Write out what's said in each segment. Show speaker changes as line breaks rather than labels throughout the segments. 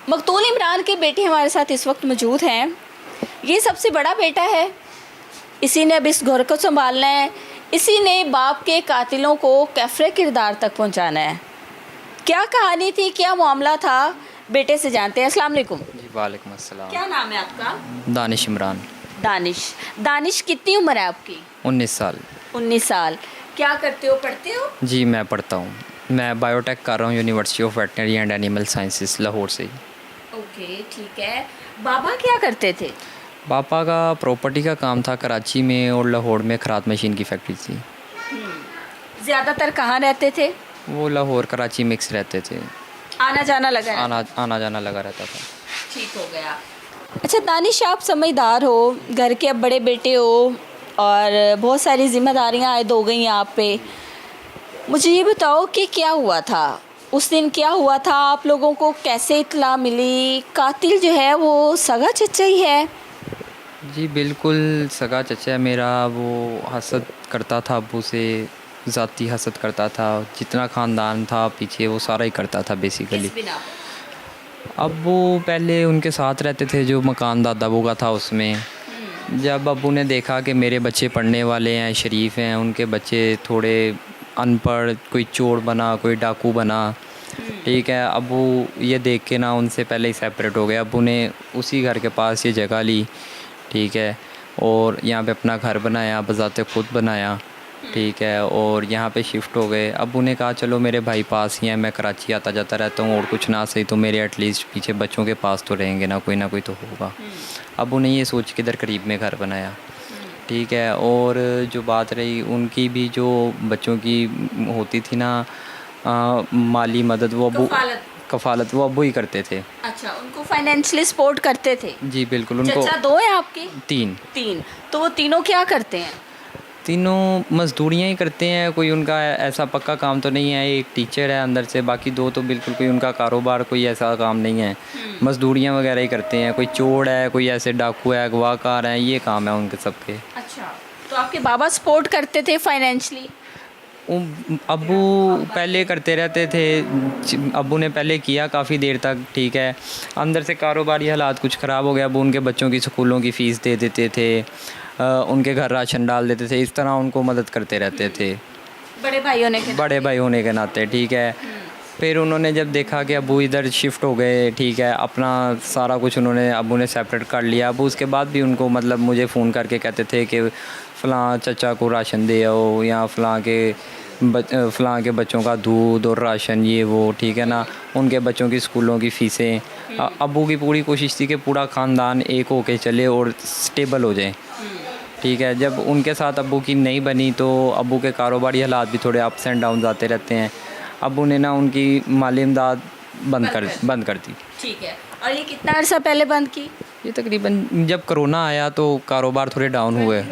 मकतूल इमरान के बेटे हमारे साथ इस वक्त मौजूद हैं। ये सबसे बड़ा बेटा है, इसी ने अब इस घर को संभालना है, इसी ने बाप के कातिलों को कैफरे किरदार तक पहुंचाना है। क्या कहानी थी, क्या मामला था, बेटे से जानते हैं। अस्सलाम वालेकुम।
जी वालेकुम अस्सलाम।
क्या नाम है आपका?
दानिश इमरान।
दानिश कितनी उम्र है आपकी?
19 साल।
19 साल। क्या करते हो, पढ़ते हो?
जी मैं पढ़ता हूँ, मैं बायोटेक कर रहा हूँ university of veterinary and animal sciences Lahore से।
ओके, ठीक है। बाबा क्या करते थे?
पापा का प्रॉपर्टी का काम था कराची में, और लाहौर में खरात मशीन की फैक्ट्री थी।
ज़्यादातर कहाँ रहते थे?
वो लाहौर कराची मिक्स रहते थे,
आना जाना लगा रहता?
आना जाना लगा रहता था।
ठीक हो गया। अच्छा दानिश, आप समझदार हो, घर के अब बड़े बेटे हो और बहुत सारी जिम्मेदारियां आयद हो गई हैं आप पे। मुझे ये बताओ कि क्या हुआ था उस दिन, क्या हुआ था, आप लोगों को कैसे इत्तला मिली? कातिल जो है वो सगा चचा ही है?
जी बिल्कुल सगा चचा है मेरा। वो हसद करता था अब्बू से, ज़ाती हसद करता था। जितना ख़ानदान था पीछे वो सारा ही करता था बेसिकली।
किस बिना पे?
अब्बू पहले उनके साथ रहते थे, जो मकान दादाबू का था उसमें। जब अब्बू ने देखा कि मेरे बच्चे पढ़ने वाले हैं, शरीफ हैं, उनके बच्चे थोड़े अनपढ़, कोई चोर बना, कोई डाकू बना, ठीक है, अब्बू ये देख के ना उनसे पहले ही सेपरेट हो गए। अब्बू ने उसी घर के पास ये जगह ली, ठीक है, और यहाँ पे अपना घर बनाया, बज़ाते खुद बनाया, ठीक है, और यहाँ पे शिफ्ट हो गए। अब्बू ने कहा चलो मेरे भाई पास ही हैं, मैं कराची आता जाता रहता हूँ, और कुछ ना सही तो मेरे एटलीस्ट पीछे बच्चों के पास तो रहेंगे ना कोई तो होगा। अब्बू ने ये सोच के इधर करीब में घर बनाया, ठीक है। और जो बात रही उनकी भी, जो बच्चों की होती थी ना माली मदद, वो अब्बू कफ़ालत वो अब्बू ही करते थे।
अच्छा, उनको फाइनेंशियली सपोर्ट करते थे?
जी बिल्कुल। उनको
चचा दो हैं आपके?
तीन।
तो वो तीनों क्या करते हैं?
तीनों मज़दूरियाँ ही करते हैं, कोई उनका ऐसा पक्का काम तो नहीं है। एक टीचर है अंदर से, बाकी दो तो बिल्कुल कोई उनका कारोबार कोई ऐसा काम नहीं है। मज़दूरियाँ वगैरह ही करते हैं। कोई चोर है, कोई ऐसे डाकू है, अगवाकार हैं, ये काम है उनके सबके।
अच्छा, तो आपके बाबा सपोर्ट करते थे फाइनेंशियली?
अब्बू पहले करते रहते थे, अब्बू ने पहले किया काफ़ी देर तक, ठीक है। अंदर से कारोबारी हालात कुछ ख़राब हो गया। अब्बू उनके बच्चों की स्कूलों की फ़ीस दे देते थे, उनके घर राशन डाल देते थे, इस तरह उनको मदद करते रहते थे,
बड़े भाई होने के
नाते, ठीक है। फिर उन्होंने जब देखा कि अब्बू इधर शिफ्ट हो गए, ठीक है, अपना सारा कुछ उन्होंने अब्बू ने सेपरेट कर लिया। अब्बू उसके बाद भी उनको मतलब मुझे फ़ोन करके कहते थे कि फ़लाँ चचा को राशन दे आओ, या फ़लाँ के बच्चों का दूध और राशन ये वो, ठीक है ना, उनके बच्चों की स्कूलों की फ़ीसें। अब्बू की पूरी कोशिश थी कि पूरा ख़ानदान एक होके चले और स्टेबल हो जाए, ठीक है। जब उनके साथ अब्बू की नहीं बनी तो अब्बू के कारोबारी हालात भी थोड़े अप्स एंड डाउन आते रहते हैं। अब्बू ने ना उनकी माली इमदाद बंद कर दी।
ठीक है। और ये कितना अर्सा पहले बंद की?
ये तकरीबन जब कोरोना आया तो कारोबार थोड़े डाउन हुए।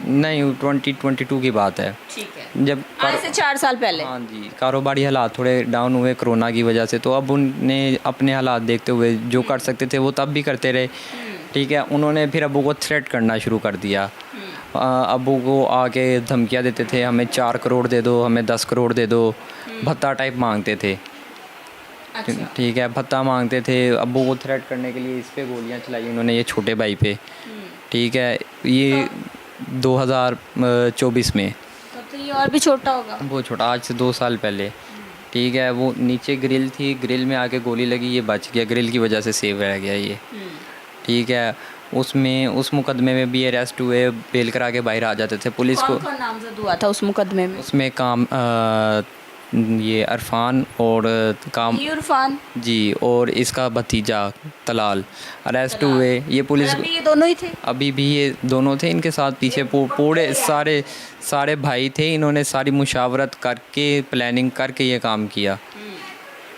नहीं, 2022 की बात है।
ठीक है,
जब
आज से 4 साल पहले।
हाँ जी, कारोबारी हालात थोड़े डाउन हुए कोरोना की वजह से। तो अब उनने अपने हालात देखते हुए जो कर सकते थे वो तब भी करते रहे, ठीक है। उन्होंने फिर अब्बू को थ्रेट करना शुरू कर दिया। अब्बू को आके धमकियाँ देते थे, हमें 4 करोड़ दे दो, हमें 10 करोड़ दे दो, भत्ता टाइप मांगते थे।
अच्छा।
ठीक है, भत्ता मांगते थे। अब्बू को थ्रेट करने के लिए इस पे गोलियां चलाई उन्होंने, ये छोटे भाई पे, ठीक है। ये 2024 में।
तो ये और भी छोटा होगा?
वो छोटा, आज से 2 साल पहले, ठीक है। वो नीचे ग्रिल थी, ग्रिल में आके गोली लगी, ये बच गया, ग्रिल की वजह से सेव रह गया ये, ठीक है। उसमें उस मुकदमे में भी अरेस्ट हुए, बेल करा के बाहर आ जाते थे। पुलिस को
कौन नामजद हुआ था उस मुकदमे में?
उसमें काम ये अरफान और काम
इरफान
जी, और इसका भतीजा तलाल अरेस्ट हुए। ये पुलिस
अभी ये दोनों ही थे?
अभी भी ये दोनों थे। इनके साथ पीछे पूरे सारे भाई थे। इन्होंने सारी मुशावरत करके, प्लानिंग करके ये काम किया,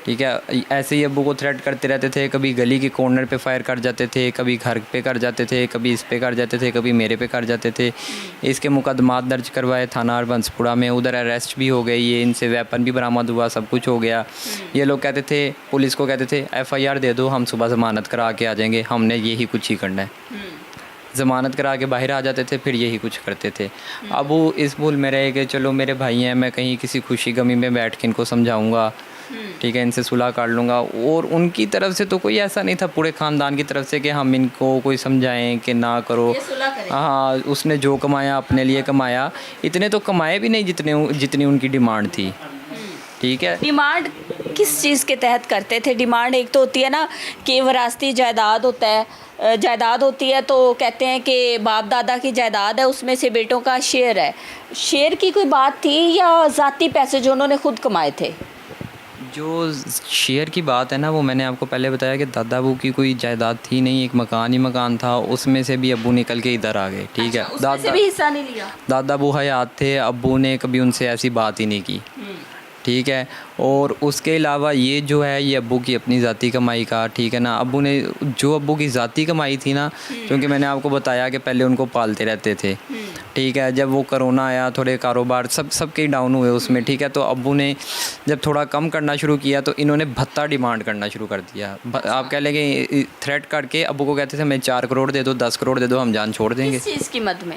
ठीक है। ऐसे ही अब्बू को थ्रेट करते रहते थे। कभी गली के कॉर्नर पे फायर कर जाते थे, कभी घर पे कर जाते थे, कभी इस पे कर जाते थे, कभी मेरे पे कर जाते थे। इसके मुकदमात दर्ज करवाए थाना अरबंसपुरा में, उधर अरेस्ट भी हो गई ये, इनसे वेपन भी बरामद हुआ, सब कुछ हो गया। ये लोग कहते थे, पुलिस को कहते थे FIR दे दो, हम सुबह ज़मानत करा के आ जाएंगे, हमने यही कुछ ही करना है। ज़मानत करा के बाहर आ जाते थे, फिर यही कुछ करते थे। अब वो इस भूल में रहे कि चलो मेरे भाई हैं, मैं कहीं किसी खुशी गमी में बैठ के इनको समझाऊँगा, ठीक है, इनसे सुलह कर लूँगा। और उनकी तरफ से तो कोई ऐसा नहीं था, पूरे ख़ानदान की तरफ से, कि हम इनको कोई समझाएं कि ना करो।
ये सुलह करें।
हाँ, उसने जो कमाया अपने लिए कमाया, इतने तो कमाए भी नहीं जितनी उनकी डिमांड थी। ठीक है।
डिमांड किस चीज़ के तहत करते थे? डिमांड एक तो होती है ना कि विरासती जायदाद होता है, जायदाद होती है तो कहते हैं कि बाप दादा की जायदाद है, उसमें से बेटों का शेयर है। शेयर की कोई बात थी या ज़ाती पैसे जो उन्होंने खुद कमाए थे?
जो शेयर की बात है ना, वो मैंने आपको पहले बताया कि दादा अबू की कोई जायदाद थी नहीं, एक मकान ही मकान था, उसमें से भी अबू निकल के इधर आ गए। ठीक है।
उसमें से भी हिस्सा नहीं लिया?
दादा अबू हयात थे, अब्बू ने कभी उनसे ऐसी बात ही नहीं की। ठीक है। और उसके अलावा ये जो है, ये अब्बू की अपनी ज़ाती कमाई का, ठीक है ना। अब्बू ने जो अब्बू की ज़ाती कमाई थी ना, क्योंकि मैंने आपको बताया कि पहले उनको पालते रहते थे। ठीक है। जब वो कोरोना आया, थोड़े कारोबार सबके डाउन हुए उसमें। ठीक है। तो अब्बू ने जब थोड़ा कम करना शुरू किया तो इन्होंने भत्ता डिमांड करना शुरू कर दिया। आप कह लें कि थ्रेट करके अब्बू को कहते थे, मैं 4 करोड़ दे दो, 10 करोड़ दे दो, हम जान छोड़ देंगे।
किस चीज़ की मद में?